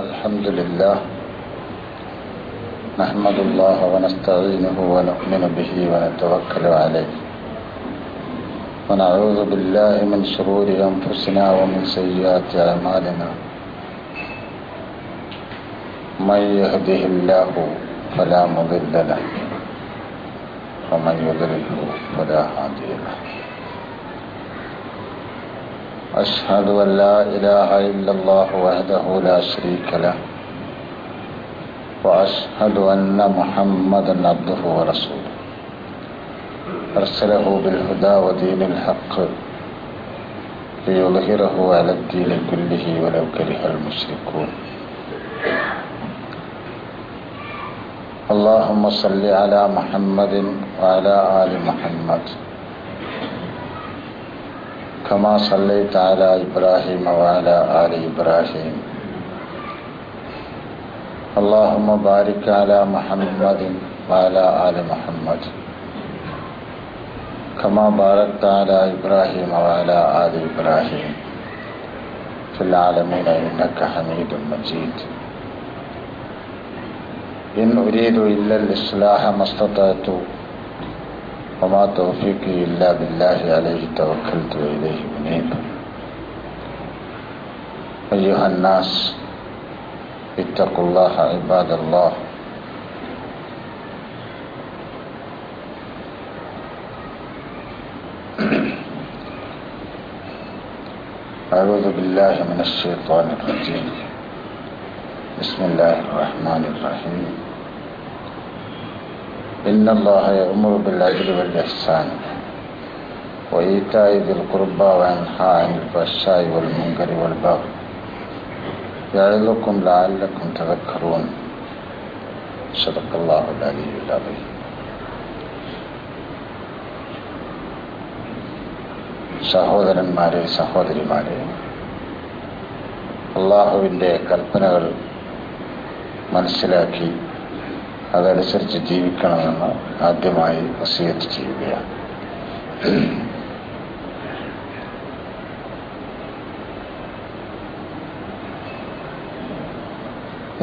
الحمد لله نحمد الله ونستعينه ونؤمن به ونتوكل عليه ونعوذ بالله من شرور أنفسنا ومن سيئات أعمالنا من يهده الله فلا مضل له ومن يضلله فلا هادي له أشهد أن لا إله إلا الله وحده لا شريك له وأشهد أن محمدا عبده ورسوله أرسله بالهدى ودين الحق ليظهره على الدين كله ولو كره المشركون اللهم صل على محمد وعلى آل محمد كما صليت على إبراهيم وعلى آل إبراهيم اللهم بارك على محمد وعلى آل محمد كما باركت على إبراهيم وعلى آل إبراهيم في العالمين إنك حميد مجيد إن أريد إلا الإصلاح ما استطعت وما توفيقي إلا بالله عليه توكلت وإليه أنيب أيها الناس اتقوا الله عباد الله أعوذ بالله من الشيطان الرجيم بسم الله الرحمن الرحيم إن الله يأمر بالعدل والإحسان وإيتاء ذي القربى وينهى عن الفحشاء والمنكر والبغي يعظكم لعلكم تذكرون صدق الله العلي العظيم. സഹോദരന്മാരെ, സഹോദരിമാരെ, അള്ളാഹുവിൻ്റെ കൽപ്പനകൾ മനസ്സിലാക്കി അതനുസരിച്ച് ജീവിക്കണമെന്ന് ആദ്യമായി വസിയത്ത് ചെയ്യുകയാണ്.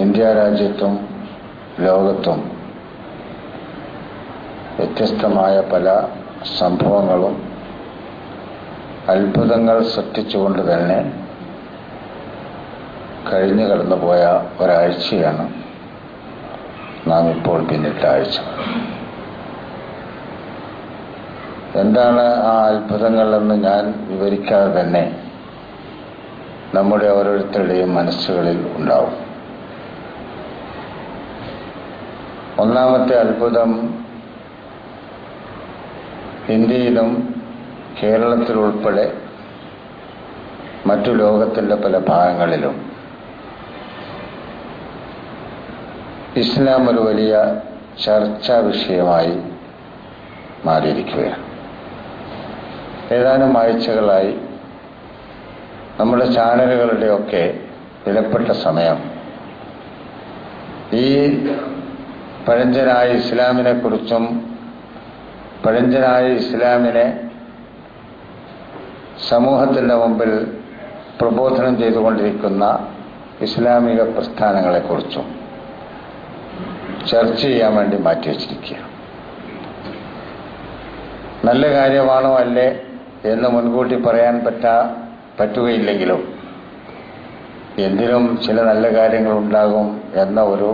ഇന്ത്യ രാജ്യത്തും ലോകത്തും വ്യത്യസ്തമായ പല സംഭവങ്ങളും അത്ഭുതങ്ങൾ സൃഷ്ടിച്ചുകൊണ്ട് തന്നെ കഴിഞ്ഞു കടന്നുപോയ ഒരാഴ്ചയാണ് നാം ഇപ്പോൾ പിന്നിട്ട ആഴ്ച. എന്താണ് ആ അത്ഭുതങ്ങൾ എന്ന് ഞാൻ വിവരിക്കാതെ തന്നെ നമ്മുടെ ഓരോരുത്തരുടെയും മനസ്സുകളിൽ ഉണ്ടാവും. ഒന്നാമത്തെ അത്ഭുതം, ഇന്ത്യയിലും കേരളത്തിലുൾപ്പെടെ മറ്റു ലോകത്തിൻ്റെ പല ഭാഗങ്ങളിലും ഇസ്ലാം ഒരു വലിയ ചർച്ചാ വിഷയമായി മാറിയിരിക്കുകയാണ്. ഏതാനും ആഴ്ചകളായി നമ്മുടെ ചാനലുകളുടെയൊക്കെ വിലപ്പെട്ട സമയം ഈ പഴഞ്ചനായ ഇസ്ലാമിനെക്കുറിച്ചും പഴഞ്ചനായ ഇസ്ലാമിനെ സമൂഹത്തിൻ്റെ മുമ്പിൽ പ്രബോധനം ചെയ്തുകൊണ്ടിരിക്കുന്ന ഇസ്ലാമിക പ്രസ്ഥാനങ്ങളെക്കുറിച്ചും ചർച്ച ചെയ്യാൻ വേണ്ടി മാറ്റിവെച്ചിരിക്കുക. നല്ല കാര്യമാണോ അല്ലേ എന്ന് മുൻകൂട്ടി പറയാൻ പറ്റുകയില്ലെങ്കിലും എന്തിനും ചില നല്ല കാര്യങ്ങൾ ഉണ്ടാകും എന്ന ഒരു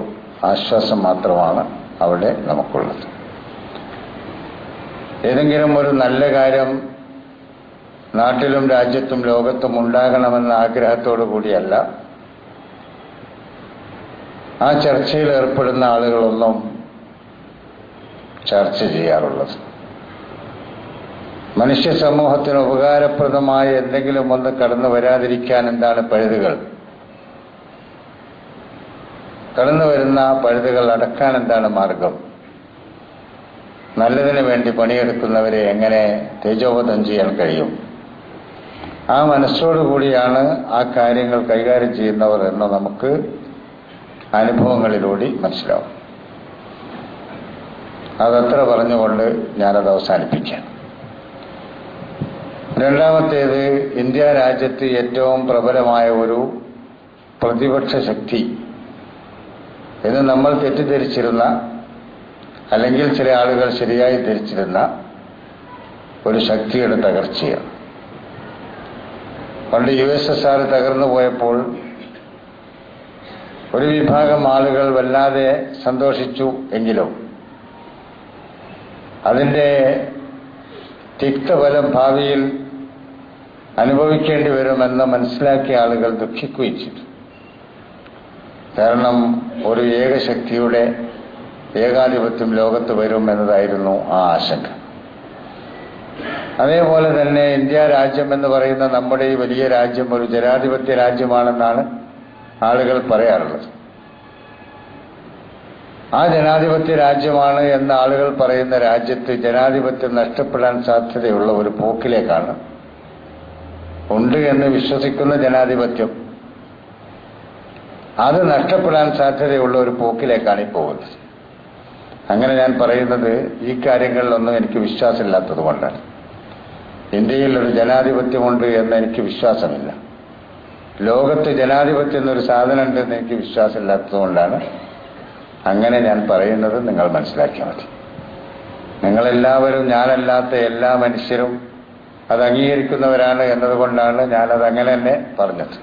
ആശ്വാസം മാത്രമാണ് അവിടെ നമുക്കുള്ളത്. ഏതെങ്കിലും ഒരു നല്ല കാര്യം നാട്ടിലും രാജ്യത്തും ലോകത്തും ഉണ്ടാകണമെന്ന ആഗ്രഹത്തോടു കൂടിയല്ല ആ ചർച്ചയിൽ ഏർപ്പെടുന്ന ആളുകളൊന്നും ചർച്ച ചെയ്യാറുള്ളത്. മനുഷ്യ സമൂഹത്തിന് ഉപകാരപ്രദമായ എന്തെങ്കിലും ഒന്ന് കടന്നു വരാതിരിക്കാൻ എന്താണ് പഴുതുകൾ, കടന്നു വരുന്ന പഴുതുകൾ അടക്കാൻ എന്താണ് മാർഗം, നല്ലതിനു വേണ്ടി പണിയെടുക്കുന്നവരെ എങ്ങനെ തേജോവധം ചെയ്യാൻ കഴിയും, ആ മനസ്സോടുകൂടിയാണ് ആ കാര്യങ്ങൾ കൈകാര്യം ചെയ്യുന്നവർ എന്ന് നമുക്ക് അനുഭവങ്ങളിലൂടെ മനസ്സിലാവും. അതത്ര പറഞ്ഞുകൊണ്ട് ഞാനത് അവസാനിപ്പിക്കാം. രണ്ടാമത്തേത്, ഇന്ത്യ രാജ്യത്ത് ഏറ്റവും പ്രബലമായ ഒരു പ്രതിപക്ഷ ശക്തി എന്ന് നമ്മൾ തെറ്റിദ്ധരിച്ചിരുന്ന, അല്ലെങ്കിൽ ചില ആളുകൾ ശരിയായി ധരിച്ചിരുന്ന ഒരു ശക്തിയുടെ തകർച്ചയാണ്. പണ്ട് USSR തകർന്നു പോയപ്പോൾ ഒരു വിഭാഗം ആളുകൾ വല്ലാതെ സന്തോഷിച്ചു എങ്കിലും അതിൻ്റെ തിക്തഫലം ഭാവിയിൽ അനുഭവിക്കേണ്ടി വരുമെന്ന് മനസ്സിലാക്കിയ ആളുകൾ ദുഃഖിക്കുകയും ചെയ്തു. കാരണം ഒരു ഏകശക്തിയുടെ ഏകാധിപത്യം ലോകത്ത് വരും എന്നതായിരുന്നു ആ ആശങ്ക. അതേപോലെ തന്നെ ഇന്ത്യ രാജ്യം എന്ന് പറയുന്ന നമ്മുടെ ഈ വലിയ രാജ്യം ഒരു ജനാധിപത്യ രാജ്യമാണെന്നാണ് ആളുകൾ പറയാറുള്ളത്. ആ ജനാധിപത്യ രാജ്യമാണ് എന്ന ആളുകൾ പറയുന്ന രാജ്യത്ത് ജനാധിപത്യം നഷ്ടപ്പെടാൻ സാധ്യതയുള്ള ഒരു പോക്കിലേക്കാണ്, ഉണ്ട് എന്ന് വിശ്വസിക്കുന്ന ജനാധിപത്യം അത് നഷ്ടപ്പെടാൻ സാധ്യതയുള്ള ഒരു പോക്കിലേക്കാണ് ഈ പോകുന്നത്. അങ്ങനെ ഞാൻ പറയുന്നത് ഈ കാര്യങ്ങളിലൊന്നും എനിക്ക് വിശ്വാസമില്ലാത്തത് കൊണ്ടാണ്. ഇന്ത്യയിൽ ഒരു ജനാധിപത്യമുണ്ട് എന്ന് എനിക്ക് വിശ്വാസമില്ല. ലോകത്ത് ജനാധിപത്യം എന്നൊരു സാധനം ഉണ്ടെന്ന് എനിക്ക് വിശ്വാസമില്ലാത്തത് കൊണ്ടാണ് അങ്ങനെ ഞാൻ പറയുന്നത്. നിങ്ങൾ മനസ്സിലാക്കിയാൽ മതി. നിങ്ങളെല്ലാവരും, ഞാനല്ലാത്ത എല്ലാ മനുഷ്യരും അത് അംഗീകരിക്കുന്നവരാണ് എന്നതുകൊണ്ടാണ് ഞാനത് അങ്ങനെ തന്നെ പറഞ്ഞത്.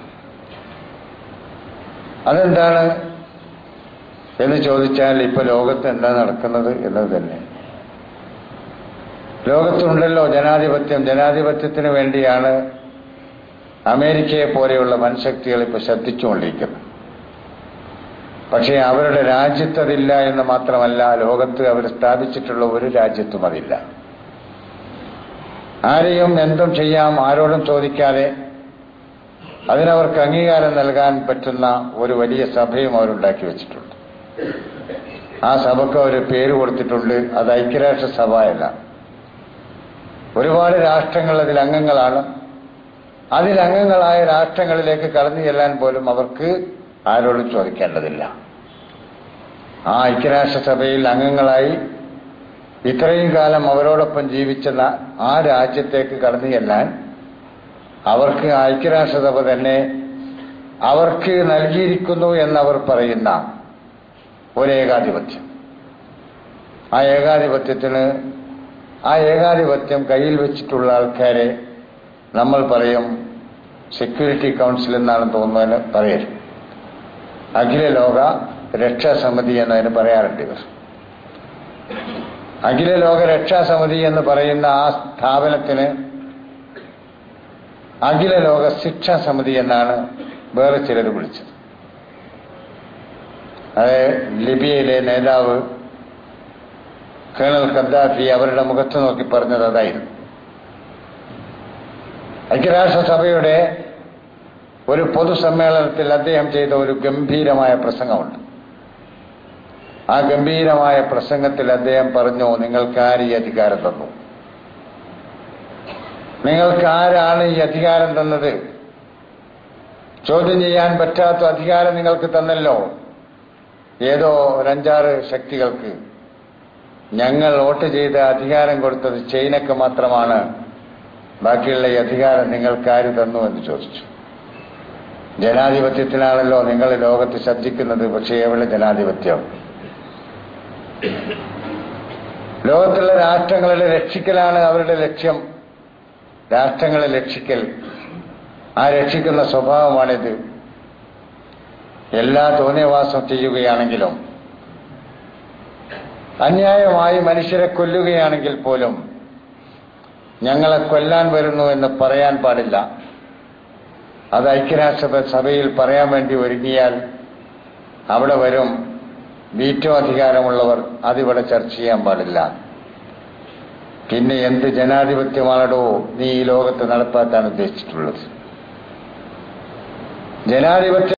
അതെന്താണ് എന്ന് ചോദിച്ചാൽ ഇപ്പൊ ലോകത്ത് എന്താ നടക്കുന്നത് എന്നത് തന്നെ. ലോകത്തുണ്ടല്ലോ ജനാധിപത്യം. ജനാധിപത്യത്തിന് വേണ്ടിയാണ് അമേരിക്കയെ പോലെയുള്ള വൻശക്തികൾ ഇപ്പൊ ശ്രദ്ധിച്ചുകൊണ്ടിരിക്കുന്നത്. പക്ഷേ അവരുടെ രാജ്യത്തതില്ല എന്ന് മാത്രമല്ല, ലോകത്ത് അവർ സ്ഥാപിച്ചിട്ടുള്ള ഒരു രാജ്യത്തും അതില്ല. ആരെയും എന്തും ചെയ്യാം, ആരോടും ചോദിക്കാതെ അതിനവർക്ക് അംഗീകാരം നൽകാൻ പറ്റുന്ന ഒരു വലിയ സഭയും അവരുണ്ടാക്കി വെച്ചിട്ടുണ്ട്. ആ സഭയ്ക്ക് അവർ പേര് കൊടുത്തിട്ടുണ്ട്. അത് ഐക്യരാഷ്ട്ര സഭയല്ല. ഒരുപാട് രാഷ്ട്രങ്ങൾ അതിൽ അംഗങ്ങളാണ്. അതിലംഗങ്ങളായ രാഷ്ട്രങ്ങളിലേക്ക് കടന്നു ചെല്ലാൻ പോലും അവർക്ക് ആരോടും ചോദിക്കേണ്ടതില്ല. ആ ഐക്യരാഷ്ട്രസഭയിൽ അംഗങ്ങളായി ഇത്രയും കാലം അവരോടൊപ്പം ജീവിച്ച ആ രാജ്യത്തേക്ക് കടന്നു ചെല്ലാൻ അവർക്ക് ഐക്യരാഷ്ട്രസഭ തന്നെ അവർക്ക് നൽകിയിരിക്കുന്നു എന്നവർ പറയുന്ന ഒരു ഏകാധിപത്യം. ആ ഏകാധിപത്യം കയ്യിൽ വെച്ചിട്ടുള്ള ആൾക്കാരെ നമ്മൾ പറയും സെക്യൂരിറ്റി കൗൺസിൽ എന്നാണ് തോന്നുന്നതിന് പറയരുത്, അഖില ലോക രക്ഷാസമിതി എന്നതിന് പറയാറുണ്ട് ഇവർ. അഖില ലോക രക്ഷാസമിതി എന്ന് പറയുന്ന ആ സ്ഥാപനത്തിന് അഖില ലോക ശിക്ഷാ സമിതി എന്നാണ് വേറെ ചിലർ വിളിച്ചത്. അത് ലിബിയയിലെ നേതാവ് കേണൽ ഖദ്ദാഫി അവരുടെ മുഖത്ത് നോക്കി പറഞ്ഞത് അതായിരുന്നു. ഐക്യരാഷ്ട്രസഭയുടെ ഒരു പൊതുസമ്മേളനത്തിൽ അദ്ദേഹം ചെയ്ത ഒരു ഗംഭീരമായ പ്രസംഗമുണ്ട്. ആ ഗംഭീരമായ പ്രസംഗത്തിൽ അദ്ദേഹം പറഞ്ഞു, നിങ്ങൾക്കാര് ഈ അധികാരം തന്നു? നിങ്ങൾക്കാരാണ് ഈ അധികാരം തന്നത്? ചോദ്യം ചെയ്യാൻ പറ്റാത്ത അധികാരം നിങ്ങൾക്ക് തന്നല്ലോ. ഏതോ ഒരു 5-6 ശക്തികൾക്ക്. ഞങ്ങൾ വോട്ട് ചെയ്ത് അധികാരം കൊടുത്തത് ചൈനക്ക് മാത്രമാണ്. ബാക്കിയുള്ള ഈ അധികാരം നിങ്ങൾക്കാര് തന്നു എന്ന് ചോദിച്ചു. ജനാധിപത്യത്തിനാണല്ലോ നിങ്ങൾ ലോകത്ത് ശ്രദ്ധിക്കുന്നത്. പക്ഷേ എവിടെ ജനാധിപത്യം? ലോകത്തുള്ള രാഷ്ട്രങ്ങളെ രക്ഷിക്കലാണ് അവരുടെ ലക്ഷ്യം. രാഷ്ട്രങ്ങളെ രക്ഷിക്കൽ. ആ രക്ഷിക്കുന്ന സ്വഭാവമാണിത്. എല്ലാ തോന്നിയവാസം ചെയ്യുകയാണെങ്കിലും, അന്യായമായി മനുഷ്യരെ കൊല്ലുകയാണെങ്കിൽ പോലും ഞങ്ങളെ കൊല്ലാൻ വരുന്നു എന്ന് പറയാൻ പാടില്ല. അത് ഐക്യരാഷ്ട്രസഭയിൽ പറയാൻ വേണ്ടി ഒരുങ്ങിയാൽ അവിടെ വരും വീറ്റോ അധികാരമുള്ളവർ. അതിവിടെ ചർച്ച ചെയ്യാൻ പാടില്ല. പിന്നെ എന്ത് ജനാധിപത്യമാണോ നീ ഈ ലോകത്ത് നടപ്പാക്കാൻ ഉദ്ദേശിച്ചിട്ടുള്ളത്? ജനാധിപത്യം